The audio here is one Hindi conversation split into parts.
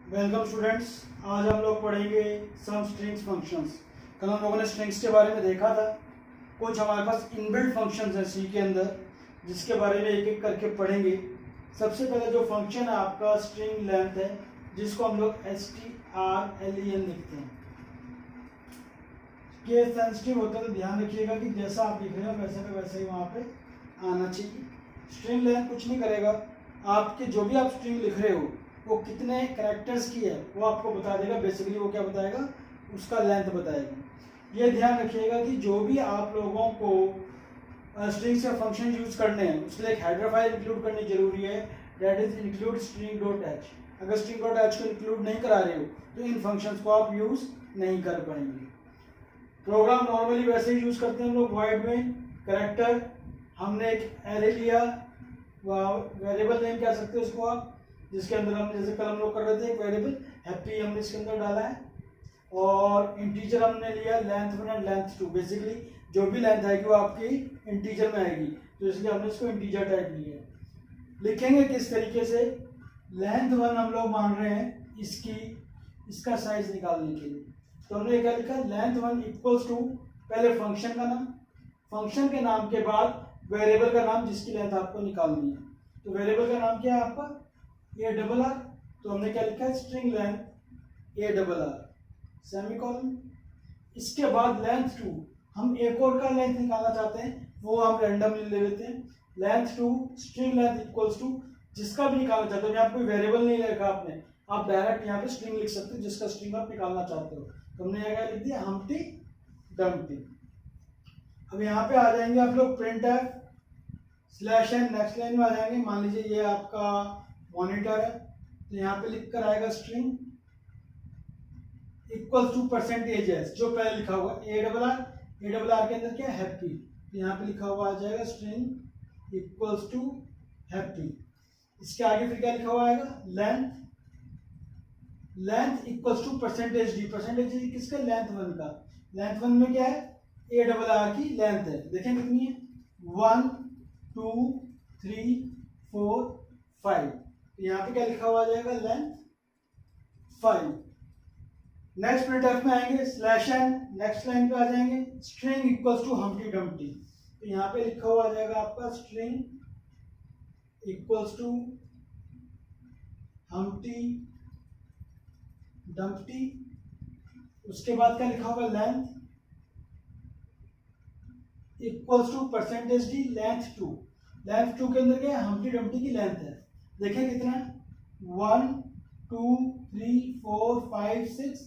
Welcome students. आज हम लोग पढ़ेंगे सम स्ट्रिंग्स फंक्शंस। कल हम लोगों ने स्ट्रिंग्स के बारे में देखा था। कुछ हमारे पास इनबिल्ट फंक्शंस हैं सी के अंदर, जिसके बारे में एक एक करके पढ़ेंगे। सबसे पहले जो फंक्शन है आपका स्ट्रिंग लेंथ है, जिसको हम लोग strlen लिखते हैं। केस सेंसिटिव होता है तो ध्यान रखिएगा कि जैसा आप लिख रहे हो वैसे का वैसे ही वहाँ पे आना चाहिए। स्ट्रिंग लेंथ कुछ नहीं करेगा, आपके जो भी आप स्ट्रिंग लिख रहे हो वो कितने कैरेक्टर्स की है वो आपको बता देगा। बेसिकली वो क्या बताएगा, उसका लेंथ बताएगा। ये ध्यान रखिएगा कि जो भी आप लोगों को स्ट्रिंग्स या फंक्शन यूज करने हैं उसके लिए एक हेडर फाइल इंक्लूड करनी जरूरी है, दैट इज इंक्लूड string.h। अगर string.h को इंक्लूड नहीं करा रहे हो तो इन फंक्शंस को आप यूज नहीं कर पाएंगे। प्रोग्राम नॉर्मली वैसे ही यूज करते हैं हम लोग वॉइड में। कैरेक्टर हमने एक एरे लिया, वेरिएबल नेम कह सकते हो उसको आप, जिसके अंदर हम जैसे कल हम लोग कर रहे थे एक वेरिएबल हैप्पी हमने इसके अंदर डाला है, और इंटीजर हमने लिया लेंथ 1 और लेंथ 2। बेसिकली जो भी लेंथ आएगी वो आपकी इंटीजर में आएगी, तो इसलिए हमने इसको इंटीजर टाइप लिया है। लिखेंगे किस तरीके से, लेंथ 1 हम लोग मान रहे हैं इसका साइज निकालने के लिए, तो हमने क्या लिखा, लेंथ 1 इक्वल्स टू पहले फंक्शन का नाम, फंक्शन के नाम के बाद वेरिएबल का नाम जिसकी लेंथ आपको निकालनी है। तो वेरिएबल का नाम क्या है आपका ARR, तो हमने क्या लिखा है स्ट्रिंग लेंथ ARR सेमीकोलन। इसके बाद लेंथ 2, हम एक और का लेंथ निकालना चाहते हैं, वो हम रैंडमली ले लेते हैं। Length 2 string length equals to जिसका भी निकालना चाहते हो, यहाँ कोई वेरिएबल नहीं लिखा आपने, आप डायरेक्ट यहाँ पे स्ट्रिंग लिख सकते हो जिसका स्ट्रिंग आप निकालना चाहते हो। तो हमने यहाँ क्या लिख दिया, हम्टी डम्टी। अब यहाँ पे आ जाएंगे आप लोग printf /n, नेक्स्ट लाइन में आ जाएंगे। मान लीजिए ये आपका मॉनिटर है, तो यहाँ पे लिख कर आएगा स्ट्रिंग इक्वल्स टू %s, जो पहले लिखा हुआ ARR के अंदर क्या हैप्पी, तो यहाँ पे लिखा हुआ आ जाएगा स्ट्रिंग इक्वल्स टू हैप्पी। इसके आगे फिर क्या लिखा हुआ आएगा, length equals to %d। %d किसका, लेंथ 1 का। लेंथ 1 में क्या है, ARR की लेंथ है, देखें कितनी है, 1 2 3 4 5। यहाँ पे क्या लिखा हुआ आ जाएगा, लेंथ 5। नेक्स्ट प्रिंटफ में आएंगे /n, नेक्स्ट लाइन पे आ जाएंगे string equals to Humpty Dumpty, तो यहाँ पे लिखा हुआ आ जाएगा आपका string equals to Humpty Dumpty. उसके बाद क्या लिखा होगा, length equals to %d length 2। Length 2 के अंदर क्या है, हम्टी डम्टी की लेंथ है, देखें कितना है, 1 2 3 4 5 6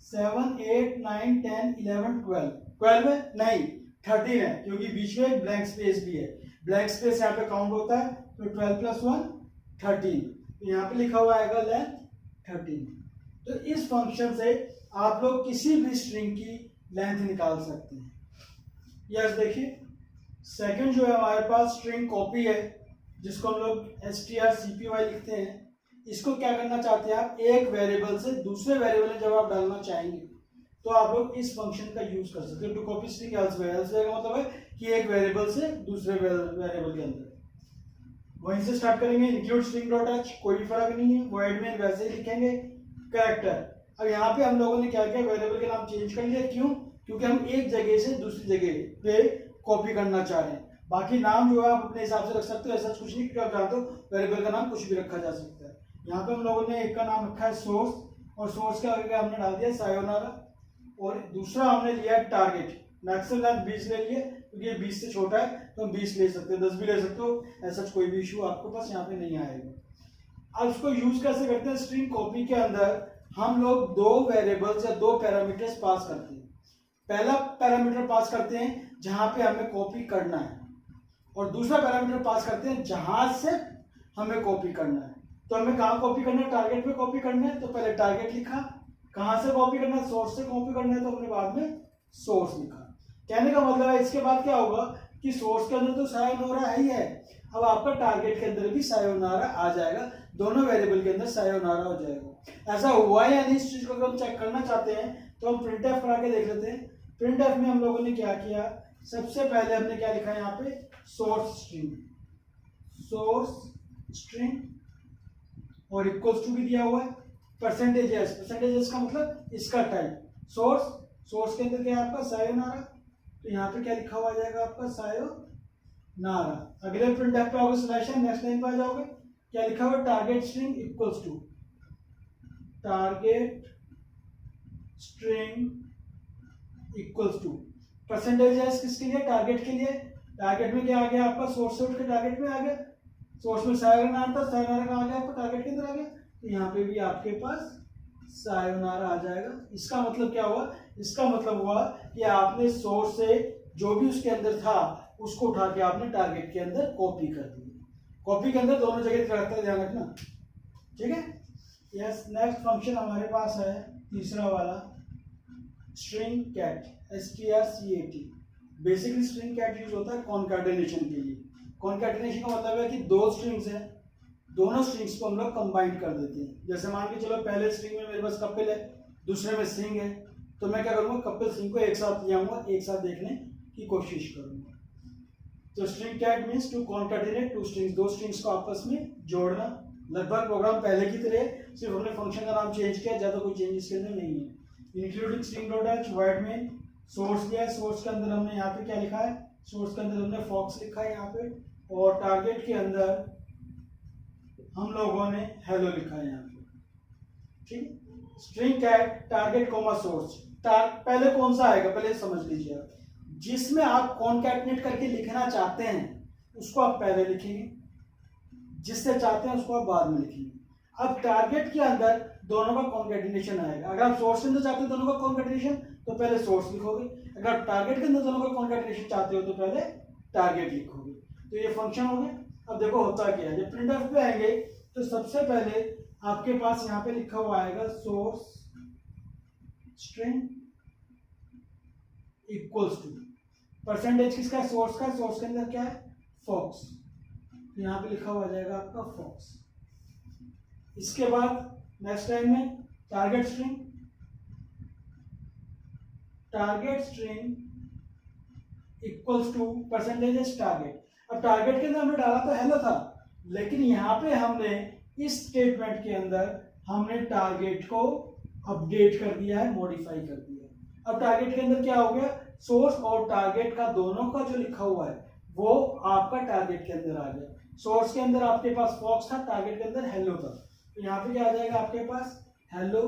7 8 9 10 11 12। 12 है नहीं, 13 है, क्योंकि बीच में एक ब्लैंक स्पेस भी है। ब्लैंक स्पेस यहाँ पे काउंट होता है, तो 12 + 1 13। तो यहाँ पे लिखा हुआ आएगा लेंथ 13। तो इस फंक्शन से आप लोग किसी भी स्ट्रिंग की लेंथ निकाल सकते हैं। यस देखिए, सेकंड जो है हमारे पास स्ट्रिंग कॉपी है, जिसको हम लोग strcpy लिखते हैं। इसको क्या करना चाहते हैं आप, एक वेरिएबल से दूसरे वेरिएबल में जब आप डालना चाहेंगे तो आप लोग इस फंक्शन का यूज कर सकते हो, टू कॉपी स्ट्रिंग एल्सवेयर का मतलब है कि एक वेरिएबल से दूसरे वेरिएबल के अंदर। वहीं से स्टार्ट करेंगे, इंक्लूड string.h, कोई फर्क नहीं है, वॉइड में वैसे ही लिखेंगे। कैरेक्टर, अब यहाँ पे हम लोगों ने क्या किया, वेरिएबल का नाम चेंज कर लिया, क्यों, क्योंकि हम एक जगह से दूसरी जगह पे कॉपी करना चाह रहे हैं। बाकी नाम जो है आप अपने हिसाब से रख सकते हो, ऐसा कुछ नहीं, क्योंकि आप जानते हो वेरिएबल का नाम कुछ भी रखा जा सकता है। यहाँ पे हम लोगों ने एक का नाम रखा है सोर्स, और सोर्स के आगे हमने डाल दिया सायोनारा, और दूसरा हमने लिया है टारगेट। मैक्सिमम लेंथ 20 ले लिए, क्योंकि ये 20 से छोटा है तो हम 20 ले सकते हैं, 10 भी ले सकते हो, ऐसा कोई भी इशू आपको पास यहाँ पे नहीं आएगा। अब इसको यूज कैसे करते हैं, स्ट्रिंग कॉपी के अंदर हम लोग दो वेरिएबल्स या दो पैरामीटर्स पास करते हैं। पहला पैरामीटर पास करते हैं जहां पे हमें कॉपी करना है, और दूसरा पैरामीटर पास करते हैं जहां से हमें कॉपी करना है। तो हमें कहाँ कॉपी करना है, टारगेट पे कॉपी करना है, तो पहले टारगेट लिखा। कहाँ से कॉपी करना है, सोर्स से कॉपी करना है, तो हमने बाद में सोर्स लिखा। कहने का मतलब है इसके बाद क्या होगा कि सोर्स के अंदर तो सायोनारा है ही है, अब आपका टारगेट के अंदर भी सायोनारा आ जाएगा, दोनों वेरिएबल के अंदर सायोनारा हो जाएगा। ऐसा हुआ है या नहीं, इस चीज को अगर हम चेक करना चाहते हैं तो हम printf करा के देख लेते हैं। printf में हम लोगों ने क्या किया, सबसे पहले हमने क्या लिखा है यहाँ पे, सोर्स स्ट्रिंग और इक्वल्स टू भी दिया हुआ है, परसेंटेज का मतलब इसका टाइप। सोर्स के अंदर क्या है आपका सायोनारा, तो यहाँ पे क्या लिखा हुआ आ जाएगा आपका सायोनारा। अगले प्रिंटफ पे आओगे सिलेक्शन, नेक्स्ट लाइन पे आ जाओगे, क्या लिखा हुआ target string equals to, target string equals to percentage किसके लिए, टारगेट के लिए। टारगेट में क्या आ गया आपका, सोर्स से उठ के टारगेट में आ गया, सोर्स में सायोनारा था, सायोनारा का आ गया आपका टारगेट के अंदर आ गया, तो यहाँ पे भी आपके पास सायोनारा आ जाएगा। इसका मतलब क्या हुआ, इसका मतलब हुआ कि आपने सोर्स से जो भी उसके अंदर था उसको उठा के आपने टारगेट के अंदर कॉपी कर दी। कॉपी के अंदर दोनों जगह रखते ध्यान रखना, ठीक है। यस, नेक्स्ट फंक्शन हमारे पास है तीसरा वाला string cat, STRCAT। Basically string cat use होता है कॉन्कैटिनेशन के लिए। कॉन्कैटिनेशन का मतलब है कि दो स्ट्रिंग्स हैं, दोनों स्ट्रिंग्स को हम लोग कंबाइन कर देते हैं। जैसे मान के चलो पहले स्ट्रिंग में मेरे पास कपिल है, दूसरे में सिंह है, तो मैं क्या करूंगा, कपिल सिंह को एक साथ ले आऊंगा, एक साथ देखने की कोशिश करूंगा। तो string cat means to concatenate two strings, दो स्ट्रिंग्स को आपस में जोड़ना। लगभग प्रोग्राम पहले की तरह, सिर्फ हमने फंक्शन का नाम चेंज किया, ज्यादा कोई चेंज इसके अंदर नहीं है। Including string dot h void में सोर्स दिया है, सोर्स के अंदर हमने यहाँ पे क्या लिखा है, सोर्स के अंदर हमने फॉक्स लिखा है यहाँ पे, और टारगेट के अंदर हम लोगों ने हेलो लिखा है यहाँ पे, ठीक। String cat target comma source, पहले कौन सा आएगा पहले समझ लीजिए आप। जिसमें आप कॉन्कैटिनेट करके लिखना चाहते हैं उसको आप पहले लिखेंगे, जिससे चाहते हैं उसको आप बाद में लिखेंगे। अब टारगेट के अंदर दोनों का कॉन्कैटिनेशन आएगा। अगर आप सोर्स के अंदर चाहते हो दोनों का कॉन्कैटिनेशन तो पहले सोर्स लिखोगे, अगर आप टारगेट के अंदर दोनों का कॉन्कैटिनेशन चाहते हो तो पहले टारगेट लिखोगे। तो ये फंक्शन हो गया। अब देखो होता क्या है, जब प्रिंटफ पे आएंगे तो सबसे पहले आपके पास यहाँ पे लिखा हुआ आएगा source string equals to percentage किसका है, सोर्स का। सोर्स के अंदर क्या है, फॉक्स, तो यहाँ पे लिखा हुआ आ जाएगा आपका फॉक्स। इसके बाद नेक्स्ट लाइन में target string equals to percentage target. अब टारगेट के अंदर हमने डाला तो हेलो था, लेकिन यहाँ पे हमने इस स्टेटमेंट के अंदर हमने टारगेट को अपडेट कर दिया है, मॉडिफाई कर दिया है। अब टारगेट के अंदर क्या हो गया, सोर्स और टारगेट का दोनों का जो लिखा हुआ है वो आपका टारगेट के अंदर आ गया। सोर्स के अंदर आपके पास फॉक्स था, टारगेट के अंदर हेलो था, तो यहाँ पे क्या आ जाएगा आपके पास हेलो।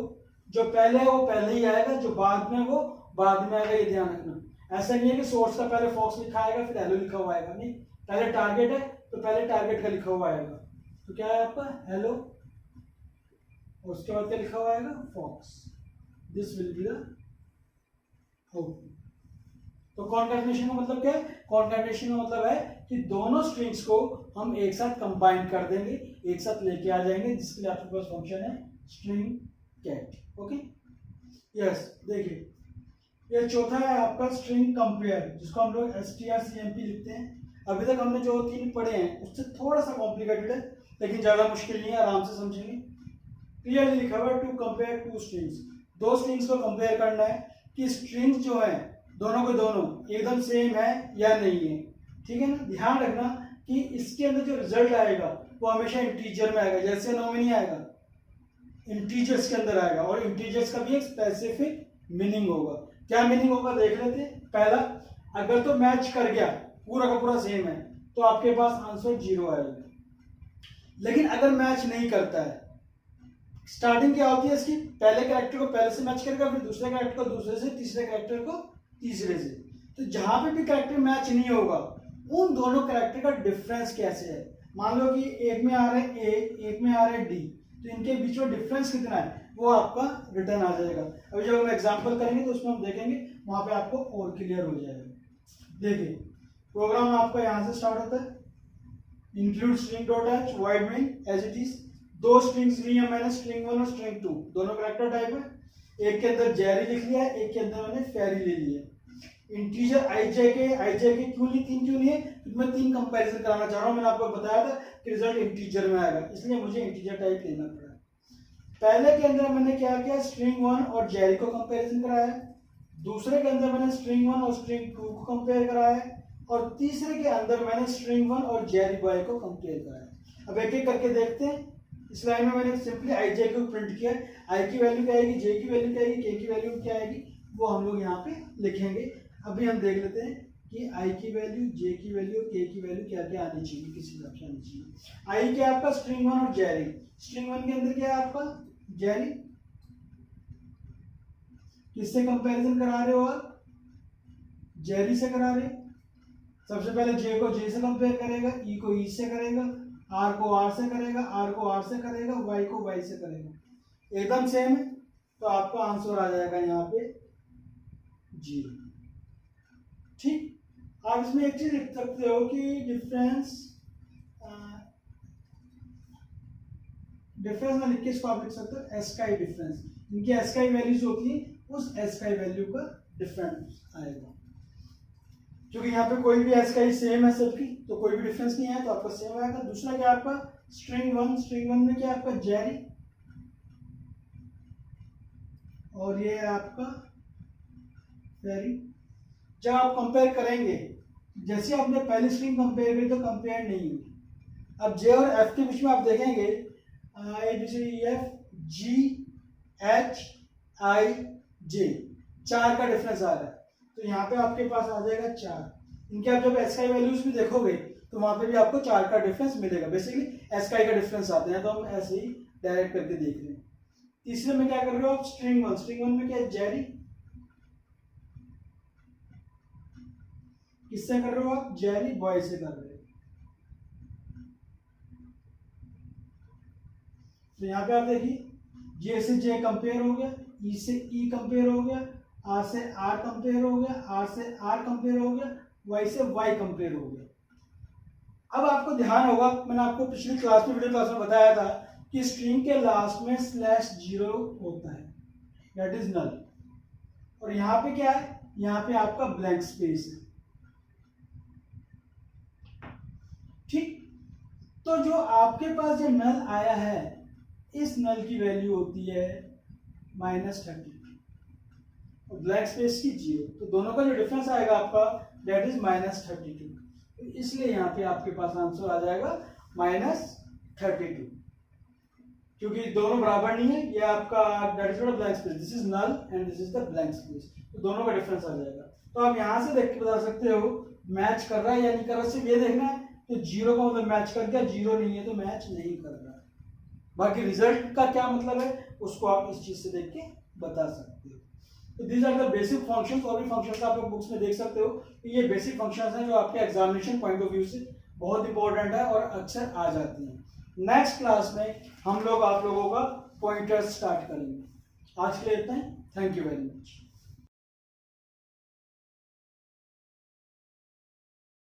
जो पहले है वो पहले ही आएगा, जो बाद में वो बाद में आएगा, ये ध्यान रखना। ऐसा नहीं है कि सोर्स का पहले फॉक्स लिखा आएगा फिर हेलो लिखा हुआ आएगा, नहीं, पहले टारगेट है तो पहले टारगेट का लिखा हुआ आएगा, तो क्या है आपका हेलो, और उसके बाद क्या लिखा हुआ आएगा fox. This will be the output. तो कॉन्कैटिनेशन का मतलब क्या है, कॉन्कैटिनेशन का मतलब है कि दोनों स्ट्रिंग्स को हम एक साथ कंबाइन कर देंगे, एक साथ लेके आ जाएंगे, जिसके लिए आपके पास फंक्शन है स्ट्रिंग कैट। ओके, यस, देखिए ये चौथा है आपका स्ट्रिंग कंपेयर, जिसको हम लोग strcmp लिखते हैं। अभी तक हमने जो तीन पढ़े हैं उससे थोड़ा सा कॉम्प्लिकेटेड है, लेकिन ज्यादा मुश्किल नहीं है, आराम से समझेंगे। क्लियरली लिखा हुआ है टू कंपेयर टू स्ट्रिंग्स, दो स्ट्रिंग्स को कंपेयर करना है कि स्ट्रिंग्स जो है दोनों के दोनों एकदम सेम है या नहीं है, ठीक है ना। ध्यान रखना कि इसके अंदर जो रिजल्ट आएगा वो हमेशा इंटीजर में आएगा, जैसे नॉमिनी आएगा इंटीजर्स के अंदर आएगा, और इंटीजर्स का भी एक स्पेसिफिक मीनिंग होगा। क्या मीनिंग होगा देख लेते हैं। पहला, अगर तो मैच कर गया, पूरा का पूरा सेम है, तो आपके पास आंसर 0 आएगा। लेकिन अगर मैच नहीं करता है, स्टार्टिंग क्या होती है इसकी, पहले कैरेक्टर को पहले से मैच करेगा, फिर दूसरे कैरेक्टर को दूसरे से, तीसरे कैरेक्टर को तीसरे से। तो जहां पे भी कैरेक्टर मैच नहीं होगा, उन दोनों कैरेक्टर का डिफरेंस कैसे है। मान लो कि एक में आ रहा है ए, एक में आ रहा है डी, तो इनके बीच में डिफरेंस कितना है वो आपका रिटर्न आ जाएगा। अभी जब हम एग्जांपल करेंगे तो उसमें हम देखेंगे, वहां पे आपको और क्लियर हो जाएगा। देखिए प्रोग्राम आपका यहाँ से स्टार्ट होता है, include string dot h void main as it is. दो स्ट्रिंग्स ली है मैंने, स्ट्रिंग 1 और स्ट्रिंग 2, दोनों कैरेक्टर टाइप है। एक के अंदर जेरी लिख लिया है, एक के अंदर मैंने फेरी ले लिया है। इंटीजर आईजे के क्यों ली, 3 क्यों लिए, क्योंकि मैं 3 कंपैरिजन कराना चाह रहा हूँ। मैंने आपको बताया था कि रिजल्ट इंटीजर में आएगा, इसलिए मुझे इंटीजर टाइप लेना पड़ा। पहले के अंदर मैंने क्या किया, स्ट्रिंग 1 और जेरी को कंपैरिजन कराया, दूसरे के अंदर मैंने स्ट्रिंग 1 और स्ट्रिंग 2 को कंपेयर कराया, और तीसरे के अंदर मैंने स्ट्रिंग 1 और जेरी बॉय को कंपेयर कराया। अब एक एक करके देखते हैं। इस लाइन में मैंने सिंपली आई जे को प्रिंट किया, आई की वैल्यू क्या आएगी, जे की वैल्यू क्या आएगी, के की वैल्यू क्या आएगी, वो हम लोग यहाँ पे लिखेंगे। अभी हम देख लेते हैं कि आई की वैल्यू, जे की वैल्यू और के की वैल्यू क्या क्या आनी चाहिए, किस हिसाब से आनी चाहिए। आई क्या आपका स्ट्रिंग 1 और जेरी, स्ट्रिंग 1 के अंदर क्या है आपका जेरी, किससे कंपैरिजन करा रहे हो आप, जेरी से करा रहे। सबसे पहले जे को जे से कंपेयर करेगा, ई को ई से करेगा, आर को आर से करेगा, आर को आर से करेगा, वाई को वाई से करेगा, एकदम सेम है। तो आपका आंसर आ जाएगा यहाँ पे 0। ठीक, आप इसमें एक चीज लिख सकते हो कि डिफरेंस में लिख के इसको आप लिख सकते हो एसकाई डिफरेंस, इनकी एसकाई वैल्यूज होती है, उस एसकाई वैल्यू का डिफरेंस आएगा। क्योंकि यहाँ पे कोई भी एसकाई सेम है सबकी, तो कोई भी डिफरेंस नहीं है, तो आपका सेम आएगा। दूसरा क्या आपका स्ट्रिंग 1, स्ट्रिंग 1 में क्या आपका जेरी, और ये है आपका वेरी। जब आप कंपेयर करेंगे, जैसे आपने पहली स्ट्रिंग कंपेयर की तो कंपेयर नहीं होगी। अब जे और एफ के बीच में आप देखेंगे एफ जी एच आई जे, 4 का डिफरेंस आ रहा है, तो यहाँ पे आपके पास आ जाएगा 4। इनके आप जब एसकाई वैल्यूज भी देखोगे तो वहां पे भी आपको 4 का डिफरेंस मिलेगा। बेसिकली एसकाई का डिफरेंस आते हैं, तो हम ऐसे ही डायरेक्ट करके देख रहे हैं। तीसरे में क्या कर रहे हो आप, स्ट्रिंग 1, स्ट्रिंग 1 में क्या है जेरी, किससे कर रहे हो आप, जेरी बॉय से कर रहे हो। तो यहाँ पे आप देखिए जे से जे कंपेयर हो गया, ई से ई कंपेयर हो गया, आर से आर कंपेयर हो गया, आर से आर कंपेयर हो गया, वाई से वाई कंपेयर हो गया। अब आपको ध्यान होगा, मैंने आपको पिछली क्लास में, वीडियो क्लास में बताया था कि स्ट्रिंग के लास्ट में /0 होता है, दैट इज नल। और यहाँ पे क्या है, यहाँ पे आपका ब्लैंक स्पेस है। ठीक, तो जो आपके पास जो नल आया है, इस नल की वैल्यू होती है -32 और ब्लैंक स्पेस की 0, तो दोनों का जो डिफरेंस आएगा आपका दैट इज -32। तो इसलिए यहाँ पे आपके पास आंसर आ जाएगा -32, क्योंकि दोनों बराबर नहीं है। ये आपका that is not blank space, this is null and this is the blank space, तो दोनों का डिफरेंस आ जाएगा। तो आप यहाँ से देख के बता सकते हो मैच कर रहा है या नहीं कर रहा, सिर्फ ये देखना है तो 0 का मतलब मैच कर गया, 0 नहीं है तो मैच नहीं कर रहा। बाकी रिजल्ट का क्या मतलब है उसको आप इस चीज से देख के बता सकते हो। तो these are the basic functions, और भी फंक्शंस आप बुक्स में देख सकते हो कि ये बेसिक फंक्शंस हैं जो आपके एग्जामिनेशन पॉइंट ऑफ व्यू से बहुत इंपॉर्टेंट है और अक्सर आ जाती हैं। नेक्स्ट क्लास में हम लोग आप लोगों का पॉइंटर्स स्टार्ट करेंगे। आज के लिए इतना ही, थैंक यू वेरी मच।